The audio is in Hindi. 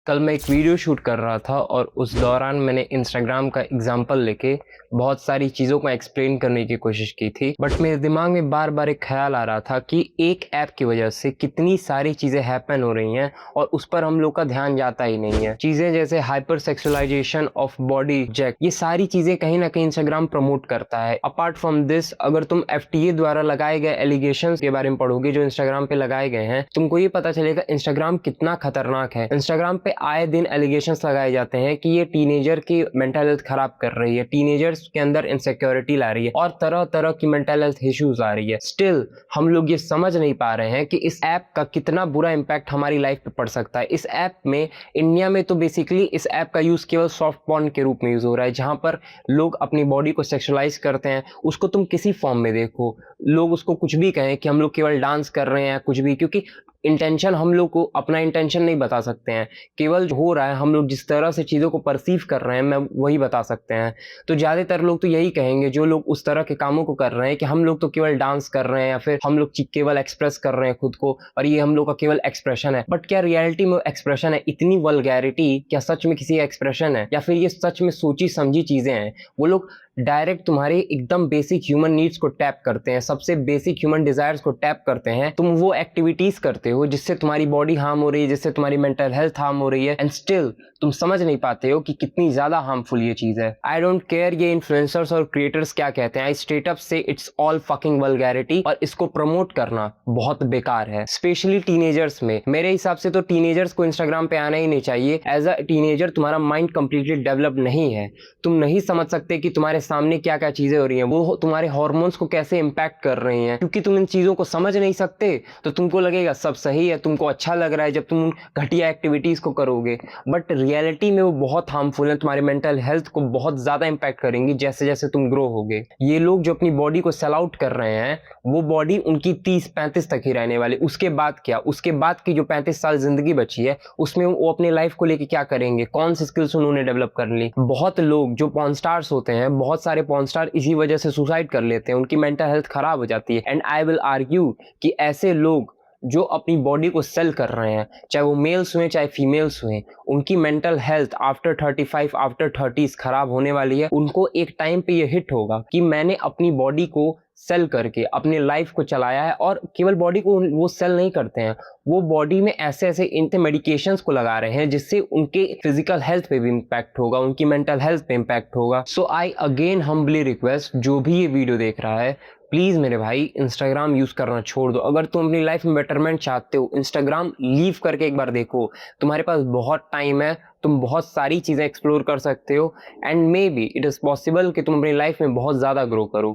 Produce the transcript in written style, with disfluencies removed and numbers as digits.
कल मैं एक वीडियो शूट कर रहा था और उस दौरान मैंने इंस्टाग्राम का एग्जाम्पल लेके बहुत सारी चीज़ों को एक्सप्लेन करने की कोशिश की थी। बट मेरे दिमाग में बार बार एक ख्याल आ रहा था कि एक ऐप की वजह से कितनी सारी चीज़ें हैपन हो रही हैं और उस पर हम लोग का ध्यान जाता ही नहीं है। चीज़ें जैसे हाइपर सेक्सुअलाइजेशन ऑफ बॉडी जैक, ये सारी चीज़ें कहीं ना कहीं इंस्टाग्राम प्रमोट करता है। अपार्ट फ्रॉम दिस, अगर तुम एफटीए द्वारा लगाए गए एलिगेशंस के बारे में पढ़ोगे जो इंस्टाग्राम पे लगाए गए हैं, तुमको ये पता चलेगा इंस्टाग्राम कितना खतरनाक है। इंस्टाग्राम पे आए दिन एलिगेशंस लगाए जाते हैं कि ये टीनेजर की मेंटल हेल्थ खराब कर रही है, टीनेजर्स के अंदर इनसिक्योरिटी ला रही है और तरह तरह की मेंटल हेल्थ इश्यूज आ रही है। स्टिल हम लोग ये समझ नहीं पा रहे हैं कि इस ऐप का कितना बुरा इंपैक्ट हमारी लाइफ पे पड़ सकता है। इस ऐप में, इंडिया में तो बेसिकली इस ऐप का यूज केवल सॉफ्ट पॉर्न के रूप में यूज हो रहा है, जहां पर लोग अपनी बॉडी को सेक्सुअलाइज करते हैं। उसको तुम किसी फॉर्म में देखो, लोग उसको कुछ भी कहें कि हम लोग केवल डांस कर रहे हैं कुछ भी, क्योंकि इंटेंशन हम लोग को अपना इंटेंशन नहीं बता सकते हैं। केवल जो हो रहा है, हम लोग जिस तरह से चीज़ों को परसीव कर रहे हैं, मैं वही बता सकते हैं। तो ज़्यादातर लोग तो यही कहेंगे जो लोग उस तरह के कामों को कर रहे हैं कि हम लोग तो केवल डांस कर रहे हैं या फिर हम लोग केवल एक्सप्रेस कर रहे हैं खुद को और ये हम लोग का केवल एक्सप्रेशन है। बट क्या रियलिटी में एक्सप्रेशन है? इतनी वल्गैरिटी क्या सच में किसी एक्सप्रेशन है या फिर ये सच में सोची समझी चीज़ें हैं? वो लोग डायरेक्ट तुम्हारे एकदम बेसिक ह्यूमन नीड्स को टैप करते हैं, सबसे बेसिक ह्यूमन डिजायर्स को टैप करते हैं। तुम वो एक्टिविटीज करते हो जिससे तुम्हारी बॉडी हार्म हो रही है, जिससे तुम्हारी मेंटल हेल्थ हार्म हो रही है, एंड स्टिल तुम समझ नहीं पाते हो कि कितनी ज्यादा हार्मफुल ये चीज है। आई डोंट केयर ये इन्फ्लुएंसर्स और क्रिएटर्स क्या कहते हैं, आई स्ट्रेट अप से इट्स ऑल फकिंग वल्गैरिटी, और इसको प्रमोट करना बहुत बेकार है, स्पेशली टीनेजर्स में। मेरे हिसाब से तो टीनेजर्स को इंस्टाग्राम पे आना ही नहीं चाहिए। एज अ टीनेजर तुम्हारा माइंड कंप्लीटली डेवलप नहीं है, तुम नहीं समझ सकते कि तुम्हारे सामने क्या क्या चीजें हो रही हैं, वो तुम्हारे हार्मोन्स को कैसे इंपैक्ट कर रही हैं। क्योंकि तुम इन चीजों को समझ नहीं सकते तो तुमको लगेगा सब सही है, तुमको अच्छा लग रहा है जब तुम घटिया एक्टिविटीज को करोगे, बट रियलिटी में वो बहुत हार्मफुल है, तुम्हारे मेंटल हेल्थ को बहुत ज्यादा इंपैक्ट करेंगी जैसे जैसे तुम ग्रो होगे। ये लोग जो अपनी बॉडी को सेल आउट कर रहे हैं, वो बॉडी उनकी 30-35 तक ही रहने वाली। उसके बाद क्या? उसके बाद की जो 35 साल जिंदगी बची है उसमें वो अपने लाइफ को लेके क्या करेंगे? कौन सी स्किल्स उन्होंने डेवलप कर ली? बहुत लोग जो पॉर्न स्टार्स होते हैं, बहुत सारे पॉर्न स्टार इसी वजह से सुसाइड कर लेते हैं, उनकी मेंटल हेल्थ खराब हो जाती है। एंड आई विल आर्ग्यू कि ऐसे लोग जो अपनी बॉडी को सेल कर रहे हैं, चाहे वो मेल्स हुए चाहे फीमेल्स हुए, उनकी mental health after 35, after 30s खराब होने वाली है। उनको एक टाइम पे ये हिट होगा कि मैंने अपनी बॉडी को सेल करके अपने लाइफ को चलाया है। और केवल बॉडी को वो सेल नहीं करते हैं, वो बॉडी में ऐसे ऐसे इनके मेडिकेशंस को लगा रहे हैं जिससे उनके फिजिकल हेल्थ पे भी इम्पैक्ट होगा, उनकी मेंटल हेल्थ पे इम्पैक्ट होगा। सो आई अगेन हम्बली रिक्वेस्ट, जो भी ये वीडियो देख रहा है, प्लीज मेरे भाई इंस्टाग्राम यूज करना छोड़ दो। अगर तुम अपनी लाइफ में बेटरमेंट चाहते हो, इंस्टाग्राम लीव करके एक बार देखो। तुम्हारे पास बहुत टाइम है, तुम बहुत सारी चीजें एक्सप्लोर कर सकते हो, and may be it is possible कि तुम अपनी लाइफ में बहुत ज्यादा ग्रो करो।